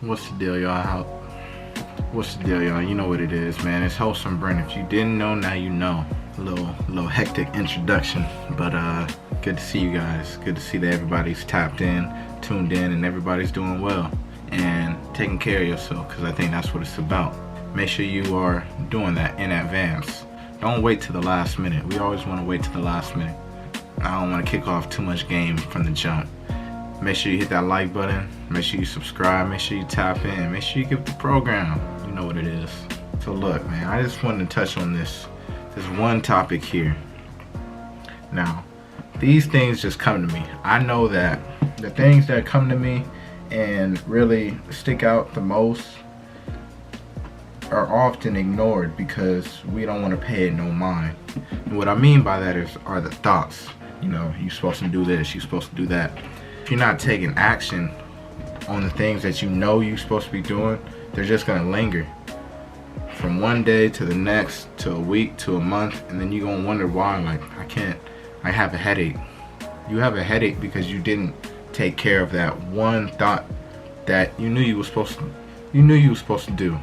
What's the deal, y'all? What's the deal, y'all? You know what it is, man. It's Wholesome Brent. If you didn't know, now you know. A little hectic introduction, but good to see you guys. Good to see that everybody's tapped in, tuned in, and everybody's doing well and taking care of yourself, because I think that's what it's about. Make sure you are doing that in advance. Don't wait till the last minute. We always want to wait till the last minute. I don't want to kick off too much game from the jump. Make sure you hit that like button. Make sure you subscribe. Make sure you tap in. Make sure you give the program. You know what it is. So look, man, I just wanted to touch on this one topic here. Now, these things just come to me. I know that the things that come to me and really stick out the most are often ignored because we don't want to pay it no mind. And what I mean by that are the thoughts. You know, you're supposed to do this, you're supposed to do that. If you're not taking action on the things that you know you're supposed to be doing, they're just gonna linger from one day to the next, to a week, to a month, and then you're gonna wonder why, like, I have a headache. You have a headache because you didn't take care of that one thought that you knew you were supposed to do.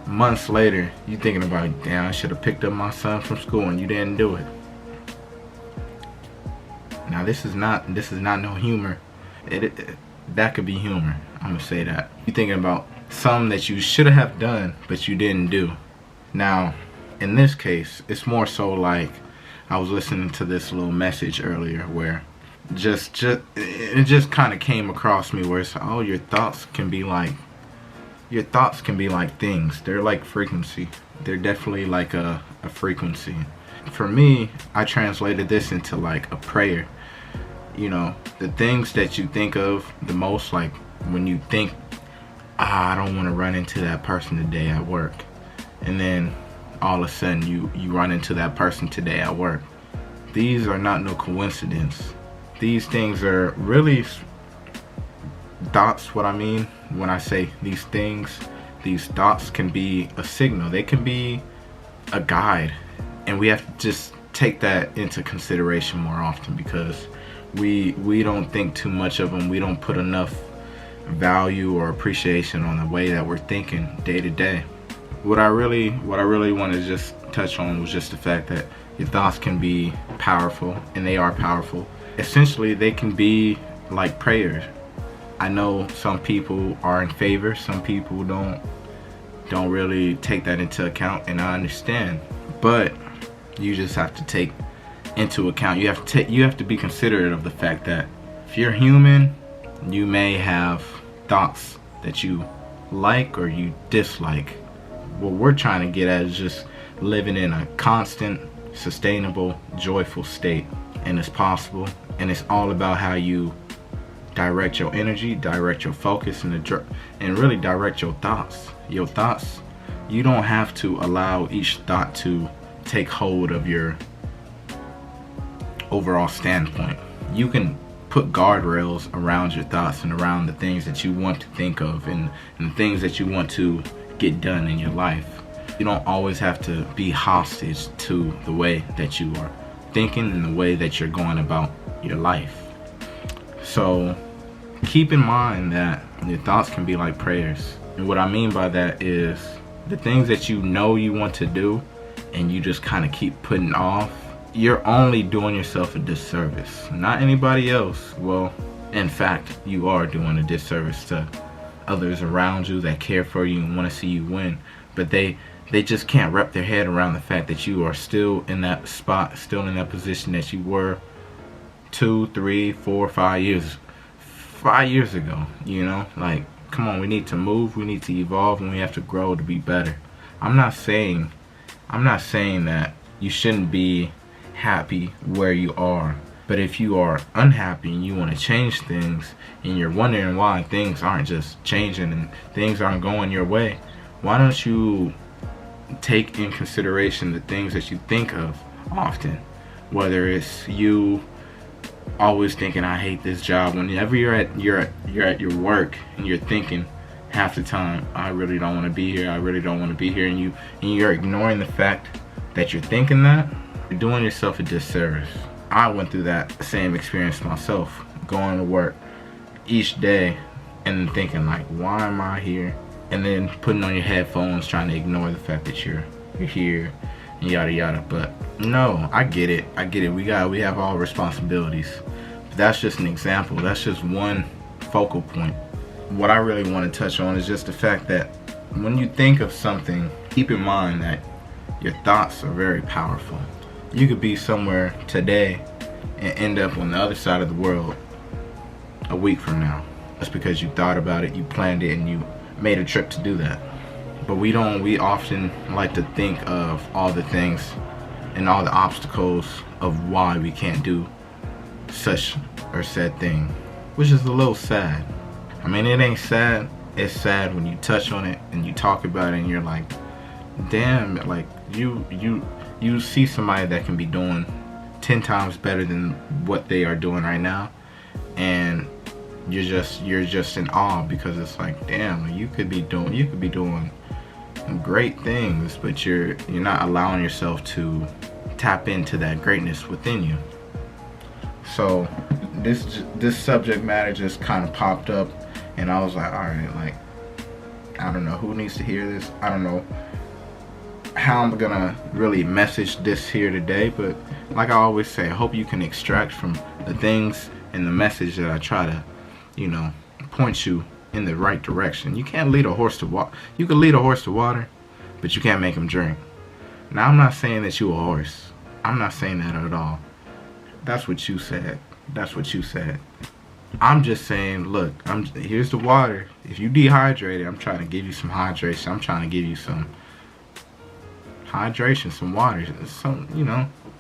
Months later, you thinking about, damn, I should have picked up my son from school, and you didn't do it. Now this is not no humor. That could be humor. I'm gonna say that. You're thinking about something that you should have done but you didn't do. Now, in this case, it's more so like I was listening to this little message earlier where it just kind of came across me where it's, oh, your thoughts can be like things. They're like frequency. They're definitely like a frequency. For me, I translated this into like a prayer. You know, the things that you think of the most, like when you think, I don't want to run into that person today at work, and then all of a sudden you run into that person today at work. These are not no coincidence. These things are really thoughts. What I mean when I say these things, these thoughts can be a signal. They can be a guide, and we have to just take that into consideration more often because we don't think too much of them. We don't put enough value or appreciation on the way that we're thinking day to day. What I really want to just touch on was just the fact that your thoughts can be powerful, and they are powerful. Essentially, they can be like prayers. I know some people are in favor, some people don't really take that into account, and I understand. But you just have to take into account, you have to be considerate of the fact that if you're human, you may have thoughts that you like or you dislike. What we're trying to get at is just living in a constant, sustainable, joyful state, and it's possible. And it's all about how you direct your energy, direct your focus, and really direct your thoughts. Your thoughts, you don't have to allow each thought to take hold of your overall standpoint. You can put guardrails around your thoughts and around the things that you want to think of and the things that you want to get done in your life. You don't always have to be hostage to the way that you are thinking and the way that you're going about your life. So keep in mind that your thoughts can be like prayers. And what I mean by that is the things that you know you want to do and you just kind of keep putting off, you're only doing yourself a disservice, not anybody else. Well, in fact, you are doing a disservice to others around you that care for you and want to see you win, but they just can't wrap their head around the fact that you are still in that spot, still in that position that you were 2, 3, 4, 5 years ago. You know, like, come on, we need to move, we need to evolve, and we have to grow to be better. I'm not saying that you shouldn't be happy where you are, but if you are unhappy and you want to change things and you're wondering why things aren't just changing and things aren't going your way, why don't you take in consideration the things that you think of often? Whether it's you always thinking, I hate this job, whenever you're at your work and you're thinking half the time, I really don't want to be here, I really don't want to be here, and you're ignoring the fact that you're thinking that, you're doing yourself a disservice. I went through that same experience myself, going to work each day and thinking like, why am I here? And then putting on your headphones, trying to ignore the fact that you're here, and yada yada. But no, I get it. We have all responsibilities. But that's just an example. That's just one focal point. What I really want to touch on is just the fact that when you think of something, keep in mind that your thoughts are very powerful. You could be somewhere today and end up on the other side of the world a week from now. That's because you thought about it, you planned it, and you made a trip to do that. But we often like to think of all the things and all the obstacles of why we can't do such or said thing, which is a little sad. I mean, it ain't sad. It's sad when you touch on it and you talk about it and you're like, damn, like you see somebody that can be doing 10 times better than what they are doing right now, and you're just in awe, because it's like, damn, you could be doing great things, but you're not allowing yourself to tap into that greatness within you. So this subject matter just kind of popped up, and I was like, all right, like, I don't know who needs to hear this. I don't know how I'm gonna really message this here today, but like I always say, I hope you can extract from the things and the message that I try to, point you in the right direction. You can't lead a horse to water. You can lead a horse to water, but you can't make him drink. Now, I'm not saying that you a horse. I'm not saying that at all. That's what you said. I'm just saying, look, here's the water. If you dehydrated, I'm trying to give you some hydration. I'm trying to give you some hydration, some water,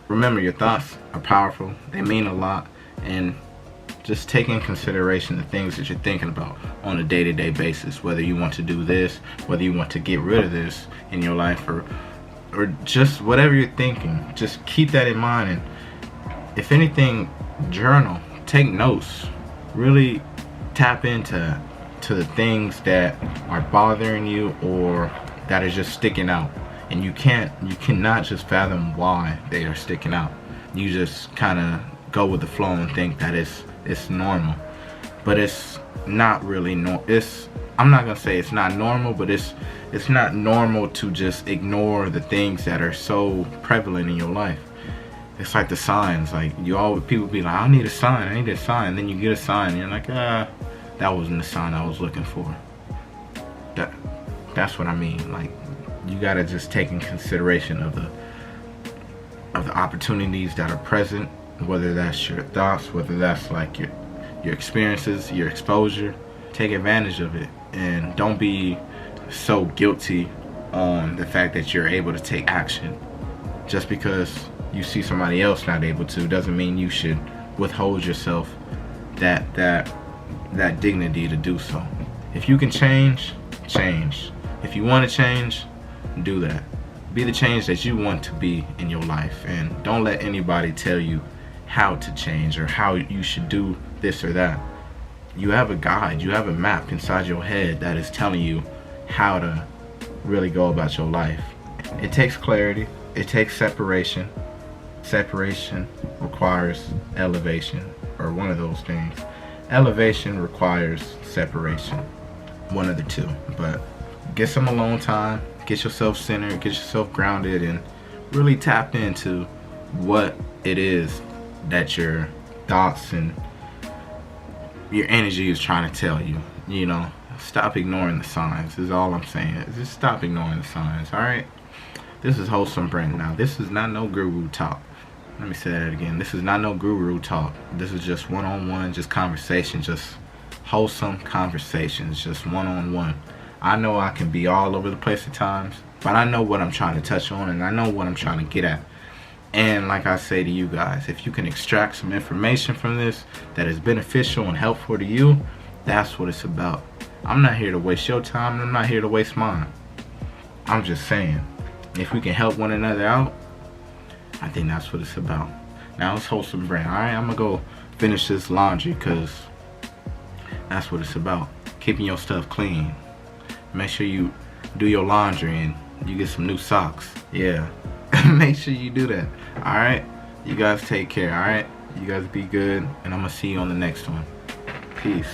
Remember, your thoughts are powerful. They mean a lot, and just take in consideration the things that you're thinking about on a day-to-day basis, whether you want to do this, whether you want to get rid of this in your life, or just whatever you're thinking. Just keep that in mind, and if anything, journal, take notes, really tap into the things that are bothering you or that are just sticking out, and you cannot just fathom why they are sticking out. You just kind of go with the flow and think that it's normal, but it's not really I'm not gonna say it's not normal, but it's not normal to just ignore the things that are so prevalent in your life. It's like the signs. Like, people be like, I need a sign. Then you get a sign and you're like, that wasn't the sign I was looking for. That's what I mean. Like, you gotta just take in consideration of the opportunities that are present, whether that's your thoughts, whether that's like your experiences, your exposure. Take advantage of it, and don't be so guilty on the fact that you're able to take action. Just because you see somebody else not able to doesn't mean you should withhold yourself that dignity to do so. If you can change. If you want to change, do that. Be the change that you want to be in your life, and don't let anybody tell you how to change or how you should do this or that. You have a guide, you have a map inside your head that is telling you how to really go about your life. It takes clarity, it takes separation. Separation requires elevation, or one of those things. Elevation requires separation, one of the two. But get some alone time, get yourself centered, get yourself grounded, and really tap into what it is that your thoughts and your energy is trying to tell you. Stop ignoring the signs is all I'm saying. Just stop ignoring the signs. All right, this is Wholesome Brent. Now, this is not no guru talk. Let me say that again. This is not no guru talk. This is just one-on-one, just conversation, just wholesome conversations, just one-on-one. I know I can be all over the place at times, but I know what I'm trying to touch on, and I know what I'm trying to get at. And like I say to you guys, if you can extract some information from this that is beneficial and helpful to you, that's what it's about. I'm not here to waste your time, and I'm not here to waste mine. I'm just saying, if we can help one another out, I think that's what it's about. Now, it's Wholesome Brent. Alright, I'm gonna go finish this laundry, because that's what it's about. Keeping your stuff clean. Make sure you do your laundry and you get some new socks. Yeah. Make sure you do that. Alright? You guys take care, alright? You guys be good, and I'm gonna see you on the next one. Peace.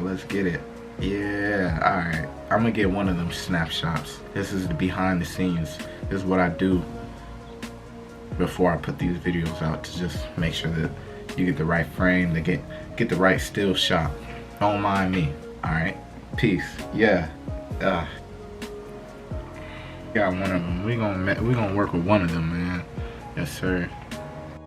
let's get it. Yeah, alright. I'm gonna get one of them snapshots. This is the behind the scenes. This is what I do before I put these videos out, to just make sure that you get the right frame, to get the right still shot. Don't mind me. Alright. Peace. Yeah. Got one of them. We gonna work with one of them, man. Yes, sir.